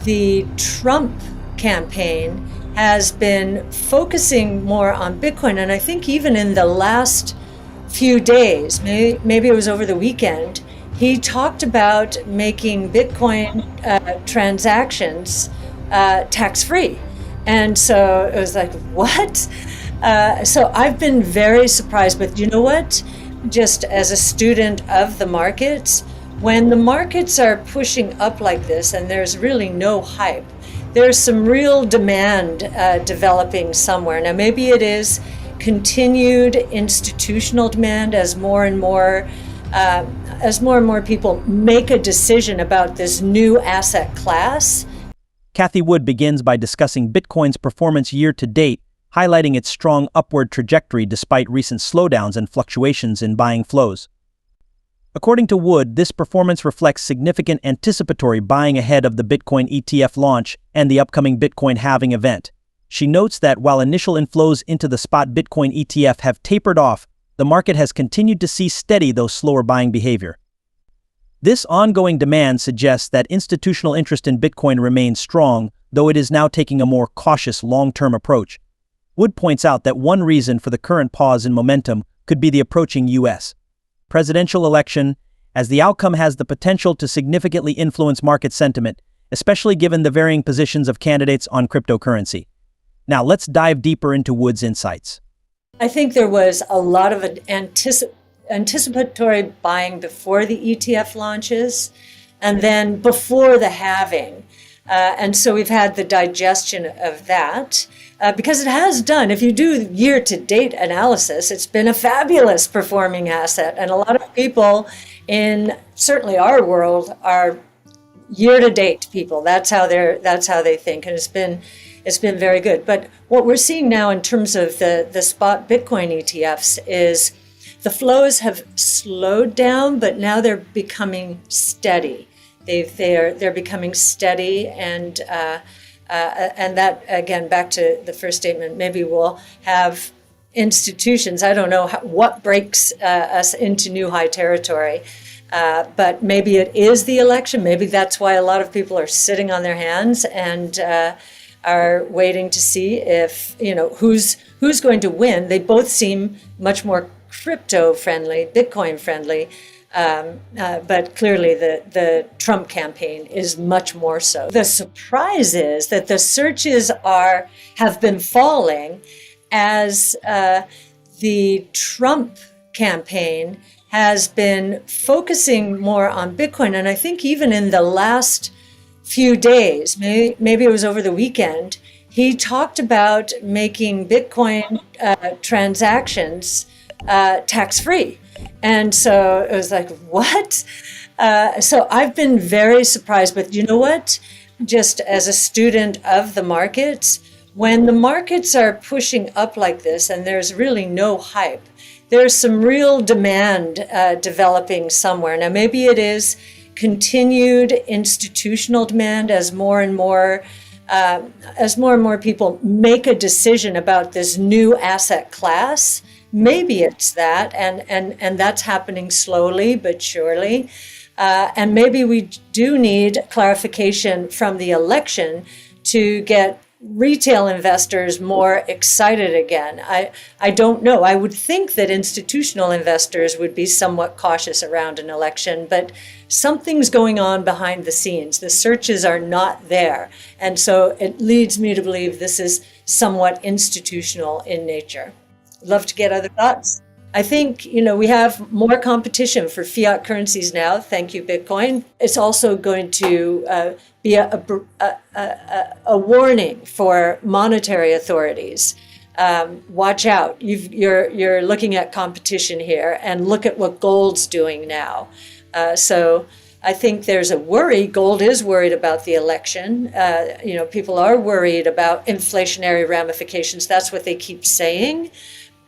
the Trump campaign has been focusing more on Bitcoin. And I think even in the last few days, maybe it was over the weekend, he talked about making Bitcoin transactions tax-free. And so it was like, what? So I've been very surprised, but you know what? Just as a student of the markets, when the markets are pushing up like this and there's really no hype, there's some real demand developing somewhere. Now, maybe it is continued institutional demand as more and more people make a decision about this new asset class. Cathie Wood begins by discussing Bitcoin's performance year to date, highlighting its strong upward trajectory despite recent slowdowns and fluctuations in buying flows. According to Wood, this performance reflects significant anticipatory buying ahead of the Bitcoin ETF launch and the upcoming Bitcoin halving event. She notes that while initial inflows into the spot Bitcoin ETF have tapered off, the market has continued to see steady though slower buying behavior. This ongoing demand suggests that institutional interest in Bitcoin remains strong, though it is now taking a more cautious long-term approach. Wood points out that one reason for the current pause in momentum could be the approaching U.S. presidential election, as the outcome has the potential to significantly influence market sentiment, especially given the varying positions of candidates on cryptocurrency. Now let's dive deeper into Wood's insights. I think there was a lot of anticipatory buying before the ETF launches and then before the halving. And so we've had the digestion of that because it has done, if you do year-to-date analysis, it's been a fabulous performing asset. And a lot of people in certainly our world are year-to-date people. That's how they think. And it's been very good. But what we're seeing now in terms of the spot Bitcoin ETFs is the flows have slowed down, but now they're becoming steady. They're becoming steady, and that, again, back to the first statement, maybe we'll have institutions. I don't know what breaks us into new high territory, but maybe it is the election. Maybe that's why a lot of people are sitting on their hands and are waiting to see if, who's going to win. They both seem much more crypto-friendly, Bitcoin-friendly. But clearly the Trump campaign is much more so. The surprise is that the searches have been falling as the Trump campaign has been focusing more on Bitcoin. And I think even in the last few days, maybe it was over the weekend, he talked about making Bitcoin transactions tax-free. And so it was like, what? So I've been very surprised, but you know what? Just as a student of the markets, when the markets are pushing up like this and there's really no hype, there's some real demand developing somewhere. Now, maybe it is continued institutional demand as more and more people make a decision about this new asset class. Maybe it's that, and that's happening slowly but surely. And maybe we do need clarification from the election to get retail investors more excited again. I don't know. I would think that institutional investors would be somewhat cautious around an election, but something's going on behind the scenes. The searches are not there. And so it leads me to believe this is somewhat institutional in nature. Love to get other thoughts. I think, we have more competition for fiat currencies now. Thank you, Bitcoin. It's also going to be a warning for monetary authorities. Watch out. You're looking at competition here, and look at what gold's doing now. So I think there's a worry. Gold is worried about the election. People are worried about inflationary ramifications. That's what they keep saying.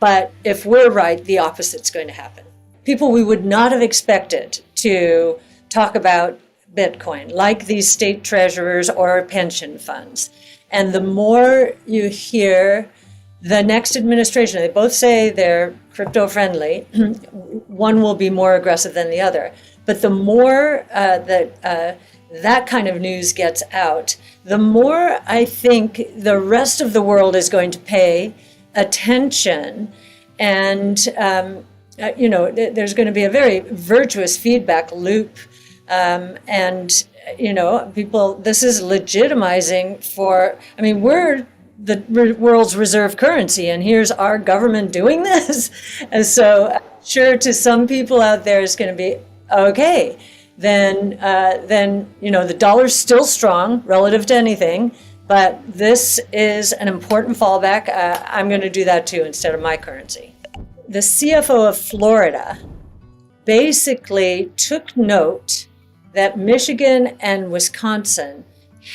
But if we're right, the opposite's going to happen. People we would not have expected to talk about Bitcoin, like these state treasurers or pension funds. And the more you hear the next administration, they both say they're crypto friendly, one will be more aggressive than the other. But the more that that kind of news gets out, the more I think the rest of the world is going to pay attention. And, there's going to be a very virtuous feedback loop. People, this is legitimizing we're the world's reserve currency, and here's our government doing this. And so I'm sure to some people out there it's going to be, okay, then the dollar's still strong relative to anything, but this is an important fallback. I'm going to do that too instead of my currency. The CFO of Florida basically took note that Michigan and Wisconsin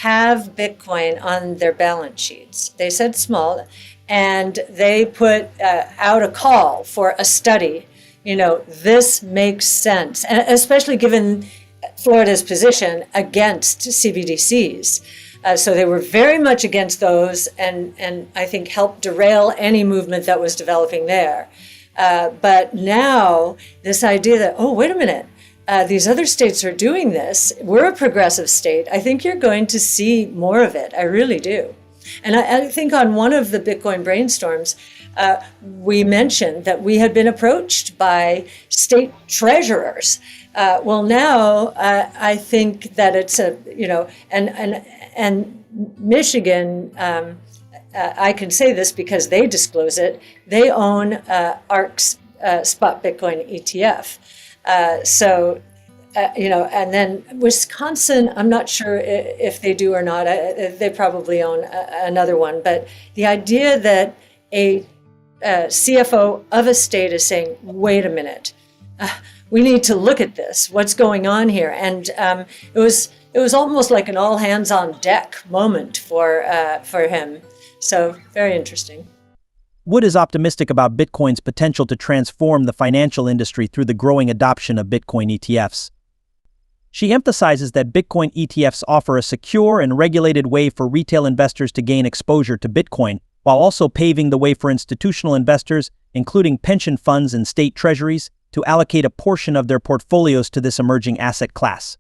have Bitcoin on their balance sheets. They said small, and they put out a call for a study. This makes sense, and especially given Florida's position against CBDCs. So they were very much against those, and I think helped derail any movement that was developing there. But now this idea that, oh, wait a minute, these other states are doing this. We're a progressive state. I think you're going to see more of it. I really do. And I think on one of the Bitcoin brainstorms, we mentioned that we had been approached by state treasurers. Well, now I think that it's and Michigan, I can say this because they disclose it. They own ARC's spot Bitcoin ETF. And then Wisconsin, I'm not sure if they do or not. They probably own another one. But the idea that a CFO of a state is saying, wait a minute, we need to look at this. What's going on here? And it was almost like an all hands on deck moment for him. So very interesting. Wood is optimistic about Bitcoin's potential to transform the financial industry through the growing adoption of Bitcoin ETFs. She emphasizes that Bitcoin ETFs offer a secure and regulated way for retail investors to gain exposure to Bitcoin, while also paving the way for institutional investors, including pension funds and state treasuries, to allocate a portion of their portfolios to this emerging asset class.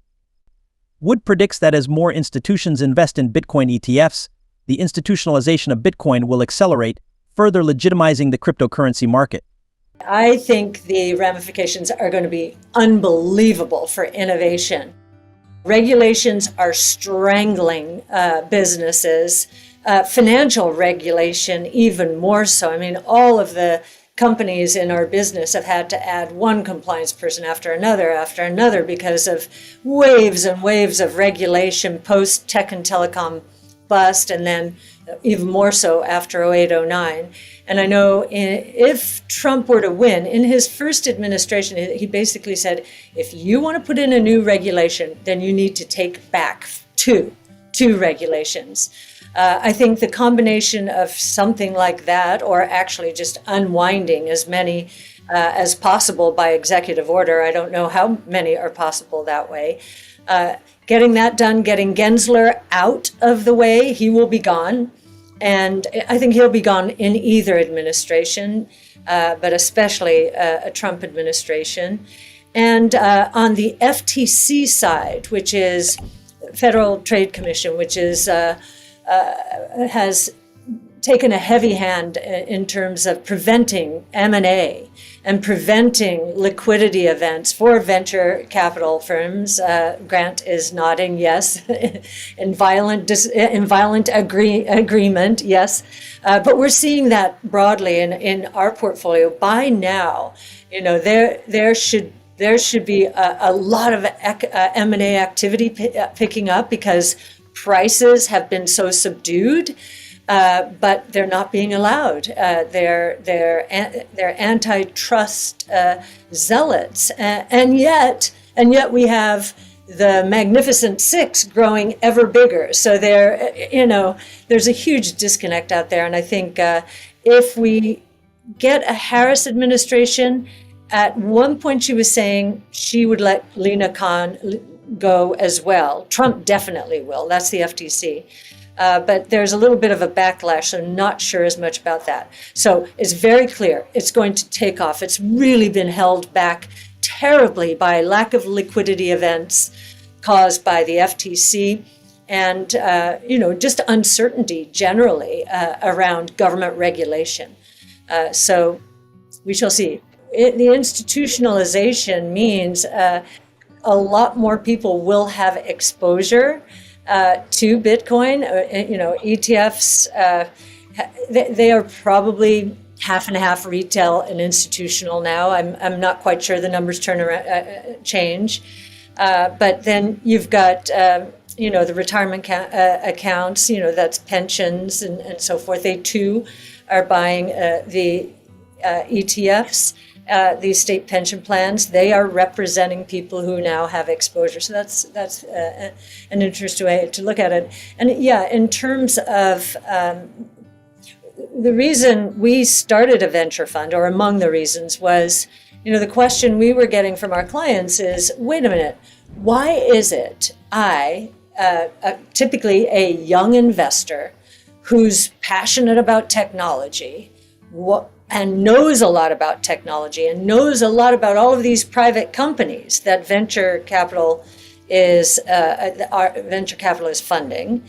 Wood predicts that as more institutions invest in Bitcoin ETFs, the institutionalization of Bitcoin will accelerate, further legitimizing the cryptocurrency market. I think the ramifications are going to be unbelievable for innovation. Regulations are strangling businesses, financial regulation even more so. I mean, all of the companies in our business have had to add one compliance person after another because of waves and waves of regulation post tech and telecom bust, and then even more so after 08-09. And I know if Trump were to win, in his first administration, he basically said, if you want to put in a new regulation, then you need to take back two regulations. I think the combination of something like that, or actually just unwinding as many as possible by executive order, I don't know how many are possible that way, getting that done, getting Gensler out of the way, he will be gone. And I think he'll be gone in either administration, but especially a Trump administration. And on the FTC side, which is Federal Trade Commission, which is has taken a heavy hand in terms of preventing M&A and preventing liquidity events for venture capital firms. Grant is nodding yes, in violent agreement, yes. But we're seeing that broadly in our portfolio. By now, there should be a lot of M&A activity picking up because prices have been so subdued. But they're not being allowed. They're antitrust zealots, and yet we have the Magnificent Six growing ever bigger. So there's a huge disconnect out there, and I think if we get a Harris administration, at one point she was saying she would let Lina Khan go as well. Trump definitely will. That's the FTC. But there's a little bit of a backlash, so I'm not sure as much about that. So it's very clear it's going to take off. It's really been held back terribly by lack of liquidity events, caused by the FTC and, just uncertainty generally around government regulation. So we shall see. The institutionalization means a lot more people will have exposure to Bitcoin. ETFs, they are probably half and half retail and institutional now. I'm not quite sure the numbers change. But then you've got, the retirement accounts, that's pensions and so forth. They too are buying the ETFs. These state pension plans, they are representing people who now have exposure. So that's an interesting way to look at it. And yeah, in terms of the reason we started a venture fund, or among the reasons, was, the question we were getting from our clients is, wait a minute, why is it typically a young investor who's passionate about technology, and knows a lot about technology and knows a lot about all of these private companies that venture capital is funding,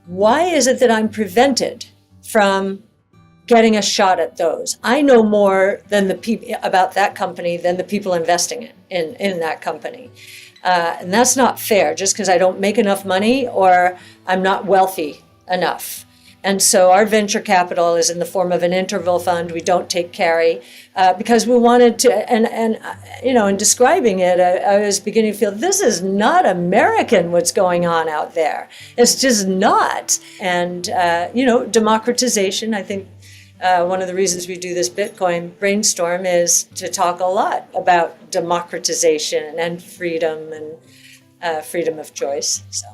why is it that I'm prevented from getting a shot at those? I know more than the people about that company than the people investing in that company. And that's not fair, just because I don't make enough money or I'm not wealthy enough. And so our venture capital is in the form of an interval fund. We don't take carry because we wanted to, in describing it, I was beginning to feel this is not American what's going on out there. It's just not. And, democratization, I think one of the reasons we do this Bitcoin brainstorm is to talk a lot about democratization and freedom and freedom of choice. So.